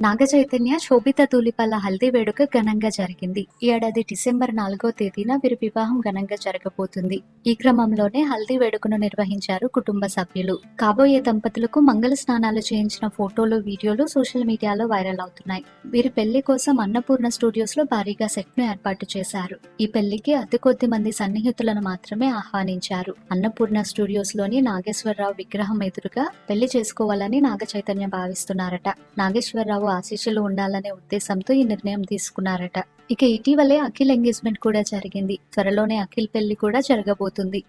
నాగ చైతన్య, శోభిత ధూళిపాల హల్దీ వేడుక ఘనంగా జరిగింది. ఈ ఏడాది డిసెంబర్ 4వ తేదీన వీరి వివాహం ఘనంగా జరగబోతుంది. ఈ క్రమంలోనే హల్దీ వేడుకను నిర్వహించారు కుటుంబ సభ్యులు. కాబోయే దంపతులకు మంగళ స్నానాలు చేయించిన ఫోటోలు, వీడియోలు సోషల్ మీడియాలో వైరల్ అవుతున్నాయి. వీరి పెళ్లి కోసం అన్నపూర్ణ స్టూడియోస్ లో భారీగా సెట్ ను ఏర్పాటు చేశారు. ఈ పెళ్లికి అతి కొద్ది మంది సన్నిహితులను మాత్రమే ఆహ్వానించారు. అన్నపూర్ణ స్టూడియోస్ లోని నాగేశ్వరరావు విగ్రహం ఎదురుగా పెళ్లి చేసుకోవాలని నాగ చైతన్య భావిస్తున్నారట. నాగేశ్వరరావు ఆశీస్సులు ఉండాలనే ఉద్దేశంతో ఈ నిర్ణయం తీసుకున్నారట. ఇక ఇటీవలే అఖిల్ ఎంగేజ్మెంట్ కూడా జరిగింది. త్వరలోనే అఖిల్ పెళ్లి కూడా జరగబోతుంది.